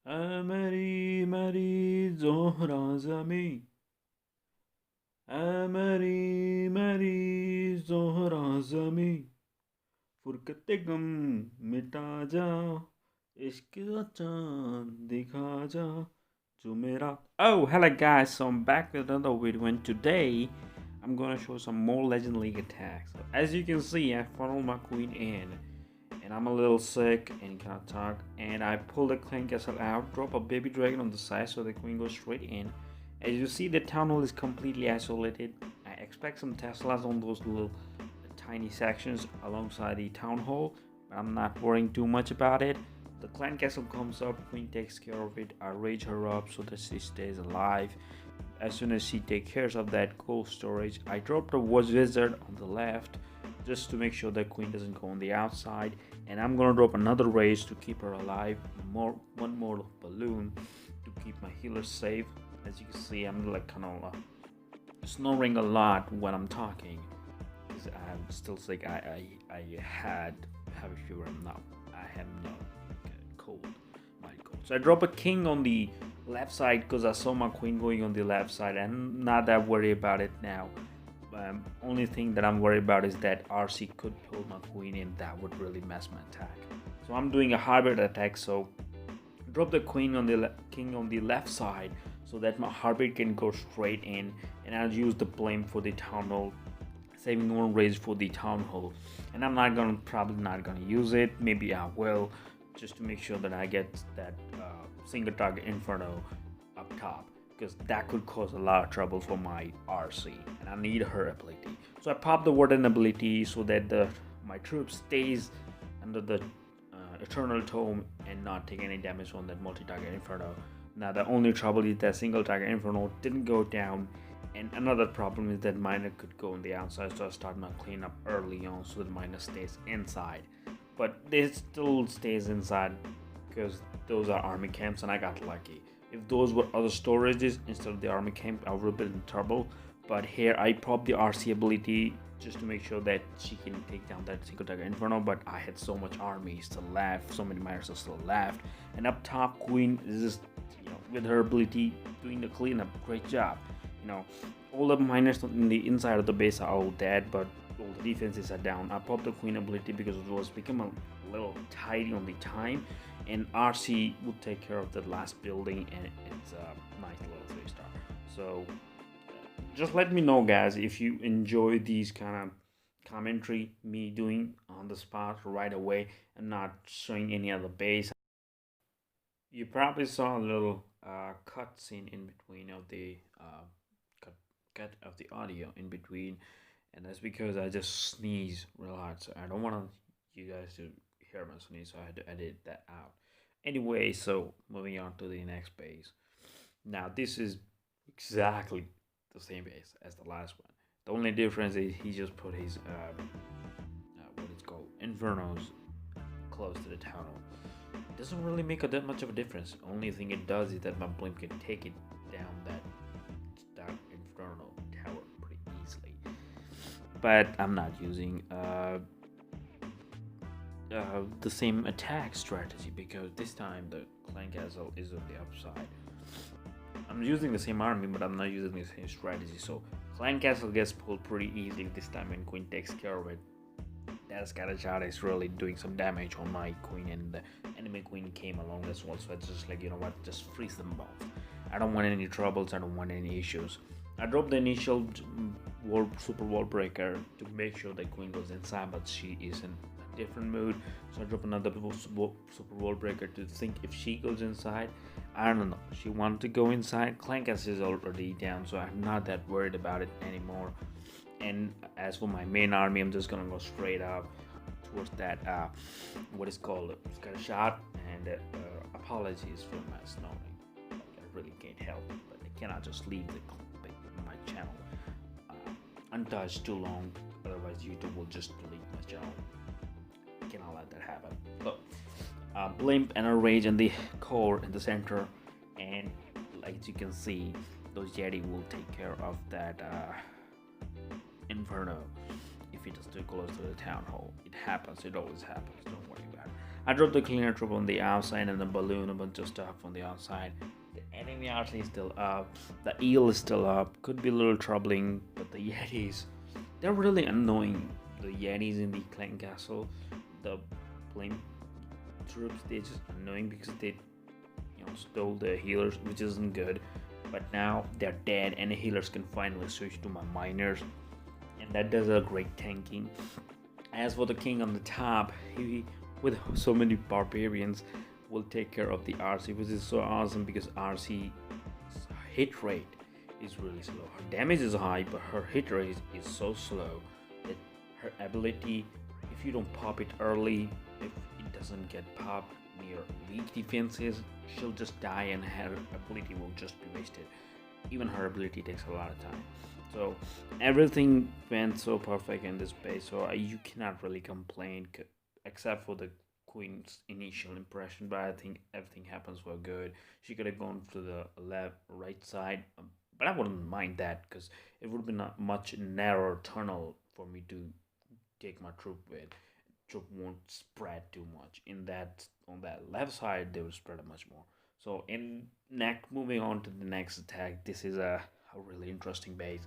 Ameri Meri Zohra Zami Ameri Meri Zohra Zami फुरकते गम मिटा जा इश्क का चांद दिखा जा जो मेरा. Oh, hello guys, so I'm back with another video and today I'm gonna show some more Legend League attacks. So, as you can see, I funneled my queen in and I'm a little sick and cannot talk, and I pulled the clan castle out, drop a baby dragon on the side so the queen goes straight in. As you see, the town hall is completely isolated. I expect some Teslas on those little tiny sections alongside the town hall, but I'm not worrying too much about it. The clan castle comes up, queen takes care of it. I rage her up so that she stays alive. As soon as she takes care of that cold storage, I drop the watch wizard on the left just to make sure that queen doesn't go on the outside, and I'm gonna drop another rage to keep her alive, one more balloon to keep my healer safe. As you can see, I'm like kind of snoring a lot when I'm talking because I'm still sick. I had have a fever. Now I have no cold, mild cold. So I drop a king on the left side because I saw my queen going on the left side. I'm not that worried about it now. Only thing that I'm worried about is that RC could pull my queen in. That would really mess my attack. So I'm doing a hybrid attack. So drop the queen on the king on the left side so that my heartbeat can go straight in, and I'll use the blame for the town hall, saving one raise for the town hall. And I'm not gonna probably not gonna use it. Maybe I will, just to make sure that I get that single target inferno up top, because that could cause a lot of trouble for my RC, and I need her ability. So I pop the warden ability so that my troop stays under the eternal tome and not take any damage from that multi-target inferno. Now the only trouble is that single target inferno didn't go down, and another problem is that miner could go on the outside, so I start my cleanup early on so that miner stays inside. But they still stays inside because those are army camps and I got lucky. If those were other storages instead of the army camp, I would have been in trouble. But here I pop the RC ability just to make sure that she can take down that single target inferno. But I had so much army still left, so many miners are still left, and up top queen is just, with her ability doing the cleanup, great job. All the miners in the inside of the base are all dead, but all the defenses are down. I popped the queen ability because it was become a little tidy on the time, and RC would take care of the last building, and it's a nice little 3-star. So just let me know, guys, if you enjoy these kind of commentary, me doing on the spot right away and not showing any other base. You probably saw a little cut scene in between of the cut of the audio in between, and that's because I just sneeze real hard, so I don't want you guys to hear my sneeze, so I had to edit that out. Anyway, so moving on to the next base. Now this is exactly the same base as the last one. The only difference is he just put his what it's called infernos close to the tunnel. It doesn't really make that much of a difference. Only thing it does is that my blimp can take it down that inferno tower pretty easily. But I'm not using the same attack strategy because this time the clan castle is on the upside. I'm using the same army, but I'm not using the same strategy. So clan castle gets pulled pretty easily this time, and queen takes care of it. That Scattershot is really doing some damage on my queen, and the enemy queen came along as well. So it's just like, you know what, just freeze them both. I don't want any troubles. I don't want any issues. I dropped the initial super wall breaker to make sure the queen goes inside, but she is in a different mood. So I drop another super wall breaker to think if she goes inside. I don't know. She wanted to go inside. Clankas is already down, so I'm not that worried about it anymore. And as for my main army, I'm just gonna go straight up towards that what is called Scattershot. And apologies for my snoring. Like, I really can't help it, but I cannot just leave my channel untouched too long. Otherwise, YouTube will just delete my channel. I cannot let that happen. Look, blimp and a rage in the core in the center, and like you can see, those Yeti will take care of that inferno. If if it is too close to the town hall. It happens, it always happens, don't worry about it. I dropped the cleaner troop on the outside and the balloon, a bunch of stuff on the outside. The enemy RC is still up, the eel is still up, could be a little troubling, but the Yetis, they're really annoying. The Yetis in the clan castle, the flame troops, they're just annoying because they stole the healers, which isn't good. But now they're dead and the healers can finally switch to my miners, and that does a great tanking. As for the king on the top, he with so many barbarians will take care of the RC, which is so awesome because RC hit rate is really slow. Her damage is high, but her hit rate is so slow that her ability, if you don't pop it early, if it doesn't get popped near weak defenses, she'll just die and her ability will just be wasted. Even her ability takes a lot of time. So everything went so perfect in this base, so you cannot really complain except for the queen's initial impression, but I think everything happens for good. She could have gone to the left right side, but I wouldn't mind that because it would have been a much narrower tunnel for me to take my troop with. Troop won't spread too much in that. On that left side they will spread much more. So in next, moving on to the next attack, this is a really interesting base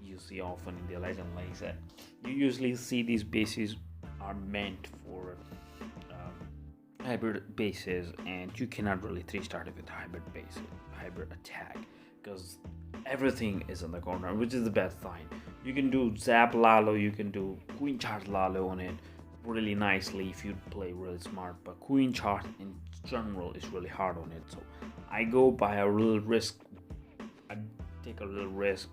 you see often in the Legend Lakes. That you usually see these bases are meant for hybrid bases, and you cannot really 3-star it with hybrid attack, because everything is in the corner, which is the best sign. You can do Zap Lalo, you can do Queen Charge Lalo on it really nicely if you play really smart, but Queen Charge in general is really hard on it. So I go by a little risk. I take a little risk,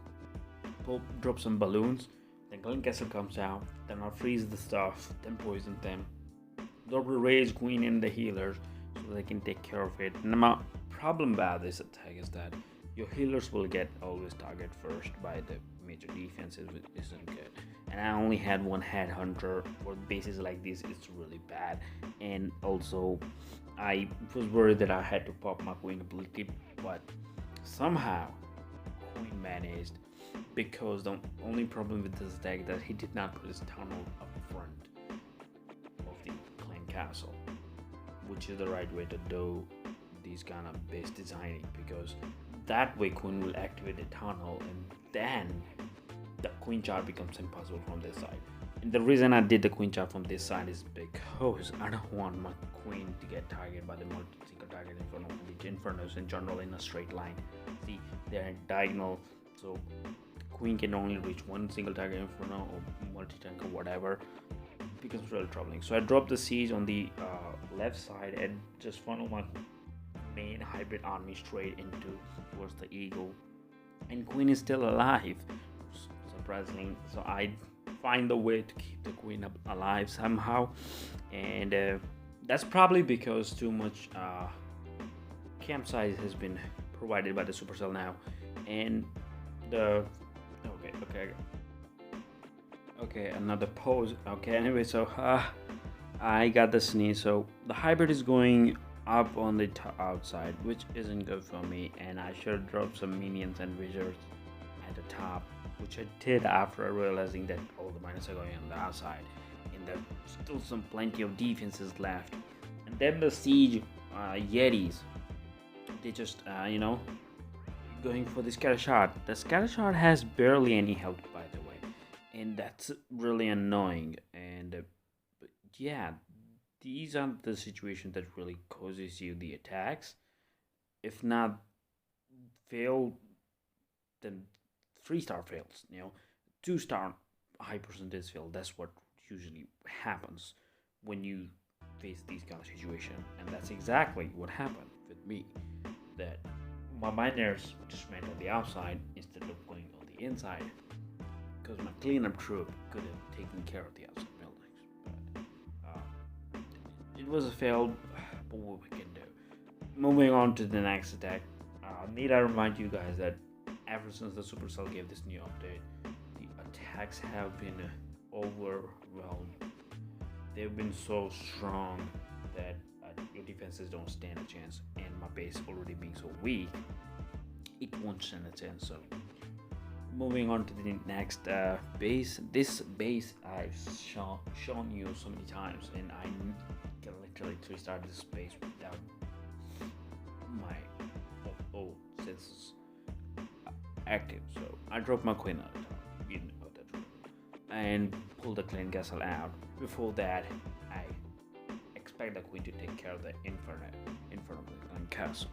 drop some balloons, then Glen Castle comes out, then I'll freeze the stuff, then poison them, double Rage Queen and the healers so they can take care of it. And my problem about this attack is that your healers will get always target first by the major defenses, which isn't good. And I only had one headhunter for bases like this. It's really bad. And also I was worried that I had to pop my queen ability, but somehow Queen managed, because the only problem with this attack is that he did not put his tunnel up front of the clan castle, which is the right way to do these kind of base designing, because that way Queen will activate the tunnel and then the Queen Charge becomes impossible from this side. And the reason I did the Queen Charge from this side is because I don't want my Queen to get targeted by the multi-single target Inferno. The Infernos in general in a straight line. See, they're diagonal, so Queen can only reach one single target Inferno or multi-tank or whatever. It becomes really troubling. So I dropped the siege on the left side and just funnel my main hybrid army straight into towards the eagle, and Queen is still alive, surprisingly. So I find a way to keep the Queen alive somehow, and that's probably because too much campsite has been provided by the Supercell now, and the okay, another pose. Okay, anyway, so I got the sneeze. So the hybrid is going up on the outside, which isn't good for me, and I should drop some minions and wizards at the top, which I did after realizing that all the miners are going on the outside and there's still some plenty of defenses left. And then the siege Yetis, they just going for the scatter shot. The scatter shot has barely any health, by the way, and that's really annoying. And but yeah, these are the situations that really causes you the attacks. If not fail, then 3-star fails. 2-star high percentage fail. That's what usually happens when you face these kind of situation, and that's exactly what happened with me. That my miners just went on the outside instead of going on the inside, because my cleanup troop could have taken care of the outside buildings. But it was a failed, but what we can do. Moving on to the next attack. Need I remind you guys that ever since the Supercell gave this new update, the attacks have been overwhelmed. They've been so strong that your defenses don't stand a chance, and my base already being so weak, it won't stand a chance. So moving on to the next base. This base I've shown you so many times, and I can literally restart this base without my old senses active. So I drop my queen out, you know that, and pull the clan castle out. Before that, I expect the queen to take care of the inferno of the clan castle.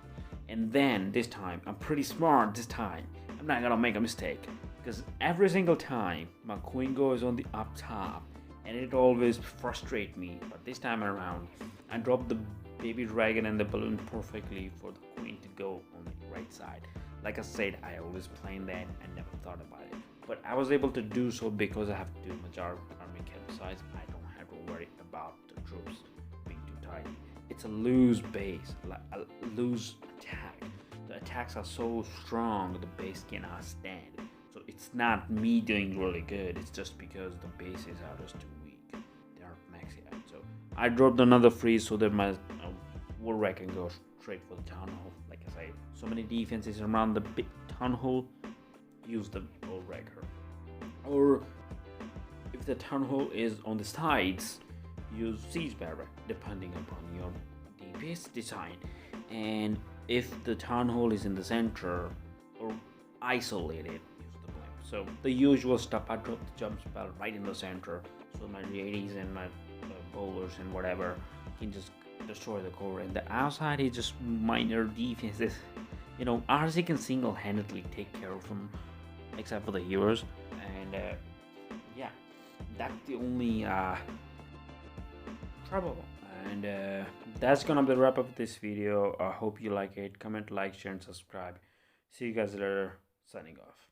And then this time, I'm pretty smart this time. I'm not gonna make a mistake, because every single time my queen goes on the up top, and it always frustrates me. But this time around, I dropped the baby dragon and the balloon perfectly for the queen to go on the right side. Like I said, I always planned that and never thought about it. But I was able to do so because I have to do majority army camp size. I don't have to worry about the troops being too tiny. It's a loose base, like a loose attack. The attacks are so strong the base cannot stand. So it's not me doing really good, it's just because the bases are just too weak. They aren't maxi out. So I dropped another freeze so that my war rack can go straight for the town hall. Like I say, so many defenses around the big town hall, use the war wrecker. Or if the town hall is on the sides, use siege barrack depending upon your DPS design. And if the town hall is in the center or isolated, use the blimp. So the usual stuff, I drop the jump spell right in the center, so my JDs and my bowlers and whatever can just destroy the core. And the outside is just minor defenses. You know, RC can single-handedly take care of them, except for the heroes. And yeah, that's the only trouble. And that's gonna be the wrap up of this video. I hope you like it. Comment, like, share, and subscribe. See you guys later. Signing off.